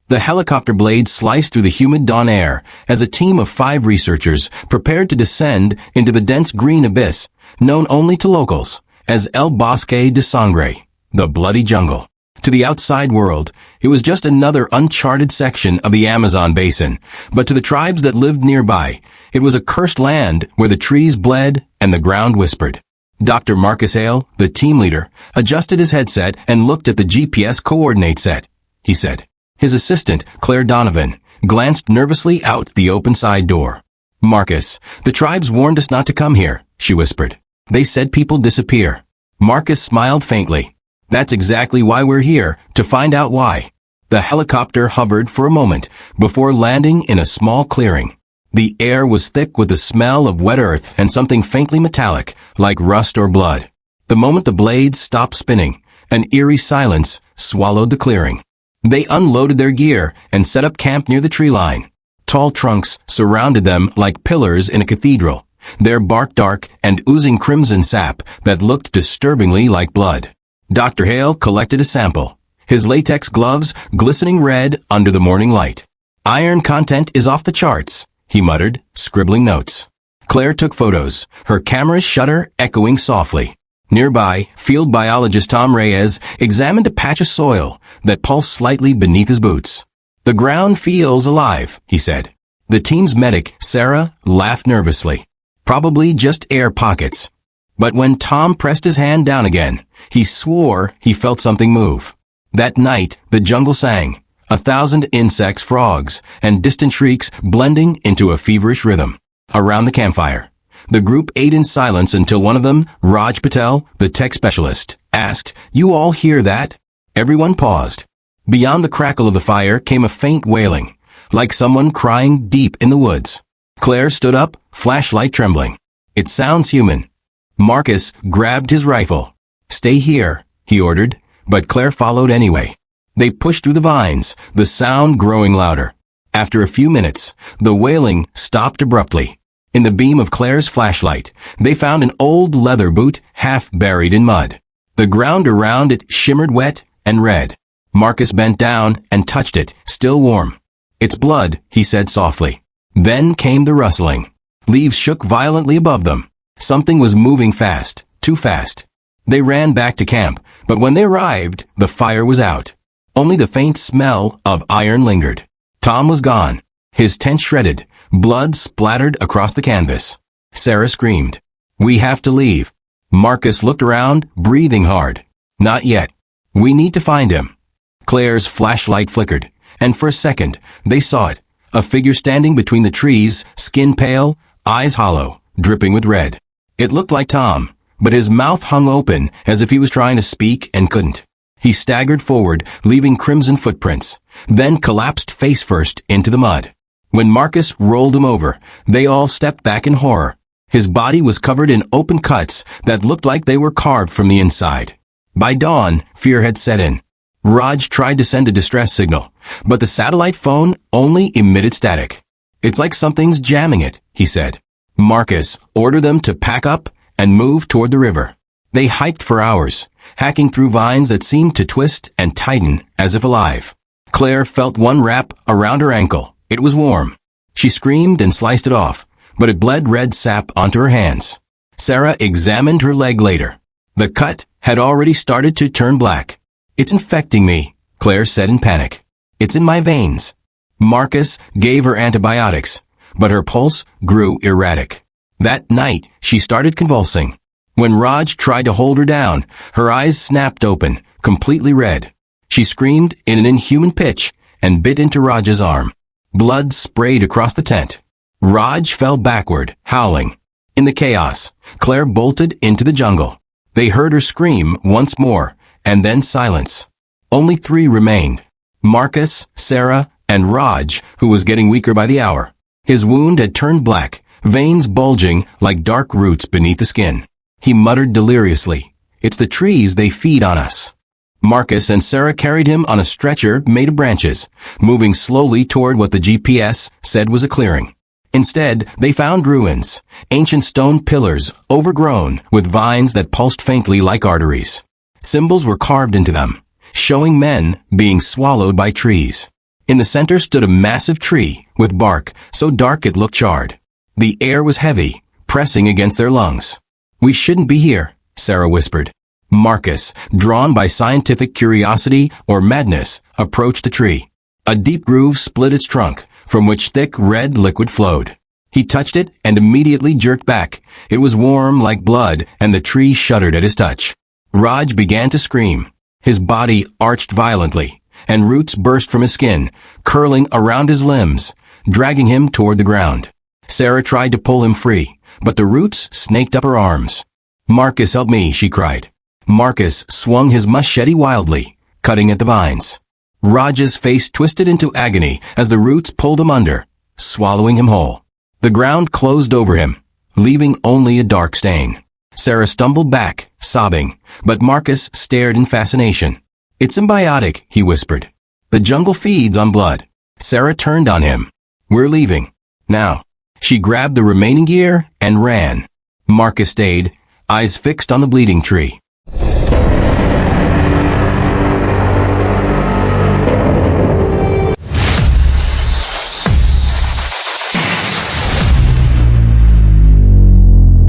The helicopter blades sliced through the humid dawn air as a team of 5 researchers prepared to descend into the dense green abyss, known only to locals as El Bosque de Sangre, the bloody jungle. To the outside world, it was just another uncharted section of the Amazon basin, but to the tribes that lived nearby, it was a cursed land where the trees bled and the ground whispered. Dr. Marcus Hale, the team leader, adjusted his headset and looked at the GPS coordinate set. He said. His assistant, Claire Donovan, glanced nervously out the open side door. "Marcus, the tribes warned us not to come here," she whispered. "They said people disappear." Marcus smiled faintly. "That's exactly why we're here, to find out why." The helicopter hovered for a moment before landing in a small clearing. The air was thick with the smell of wet earth and something faintly metallic, like rust or blood. The moment the blades stopped spinning, an eerie silence swallowed the clearing. They unloaded their gear and set up camp near the tree line. Tall trunks surrounded them like pillars in a cathedral, their bark dark and oozing crimson sap that looked disturbingly like blood. Dr. Hale collected a sample, his latex gloves glistening red under the morning light. "Iron content is off the charts," he muttered, scribbling notes. Claire took photos, her camera's shutter echoing softly. Nearby, field biologist Tom Reyes examined a patch of soil that pulsed slightly beneath his boots. "The ground feels alive," he said. The team's medic, Sarah, laughed nervously. "Probably just air pockets." But when Tom pressed his hand down again, he swore he felt something move. That night, the jungle sang, 1,000 insects, frogs, and distant shrieks blending into a feverish rhythm. Around the campfire, the group ate in silence until one of them, Raj Patel, the tech specialist, asked, "You all hear that?" Everyone paused. Beyond the crackle of the fire came a faint wailing, like someone crying deep in the woods. Claire stood up, flashlight trembling. "It sounds human." Marcus grabbed his rifle. "Stay here," he ordered, but Claire followed anyway. They pushed through the vines, the sound growing louder. After a few minutes, the wailing stopped abruptly. In the beam of Claire's flashlight, they found an old leather boot half buried in mud. The ground around it shimmered wet and red. Marcus bent down and touched it, still warm. "It's blood," he said softly. Then came the rustling. Leaves shook violently above them. Something was moving fast, too fast. They ran back to camp, but when they arrived, the fire was out. Only the faint smell of iron lingered. Tom was gone, his tent shredded, blood splattered across the canvas. Sarah screamed, "We have to leave." Marcus looked around, breathing hard. "Not yet. We need to find him." Claire's flashlight flickered, and for a second, they saw it, a figure standing between the trees, skin pale, eyes hollow, dripping with red. It looked like Tom, but his mouth hung open as if he was trying to speak and couldn't. He staggered forward, leaving crimson footprints, then collapsed face first into the mud. When Marcus rolled him over, they all stepped back in horror. His body was covered in open cuts that looked like they were carved from the inside. By dawn, fear had set in. Raj tried to send a distress signal, but the satellite phone only emitted static. "It's like something's jamming it," he said. "Marcus, order them to pack up and move toward the river." They hiked for hours, hacking through vines that seemed to twist and tighten as if alive. Claire felt one wrap around her ankle. It was warm. She screamed and sliced it off, but it bled red sap onto her hands. Sarah examined her leg later. The cut had already started to turn black. "It's infecting me," Claire said in panic. "It's in my veins." Marcus gave her antibiotics, but her pulse grew erratic. That night, she started convulsing. When Raj tried to hold her down, her eyes snapped open, completely red. She screamed in an inhuman pitch and bit into Raj's arm. Blood sprayed across the tent. Raj fell backward, howling. In the chaos, Claire bolted into the jungle. They heard her scream once more, and then silence. Only 3 remained. Marcus, Sarah, and Raj, who was getting weaker by the hour. His wound had turned black, veins bulging like dark roots beneath the skin. He muttered deliriously, "It's the trees, they feed on us." Marcus and Sarah carried him on a stretcher made of branches, moving slowly toward what the GPS said was a clearing. Instead, they found ruins, ancient stone pillars overgrown with vines that pulsed faintly like arteries. Symbols were carved into them, showing men being swallowed by trees. In the center stood a massive tree with bark so dark it looked charred. The air was heavy, pressing against their lungs. "We shouldn't be here," Sarah whispered. Marcus, drawn by scientific curiosity or madness, approached the tree. A deep groove split its trunk, from which thick red liquid flowed. He touched it and immediately jerked back. It was warm like blood, and the tree shuddered at his touch. Raj began to scream. His body arched violently, and roots burst from his skin, curling around his limbs, dragging him toward the ground. Sarah tried to pull him free, but the roots snaked up her arms. "Marcus, help me," she cried. Marcus swung his machete wildly, cutting at the vines. Raj's face twisted into agony as the roots pulled him under, swallowing him whole. The ground closed over him, leaving only a dark stain. Sarah stumbled back, sobbing, but Marcus stared in fascination. "It's symbiotic," he whispered. "The jungle feeds on blood." Sarah turned on him. "We're leaving. Now." She grabbed the remaining gear and ran. Marcus stayed, eyes fixed on the bleeding tree.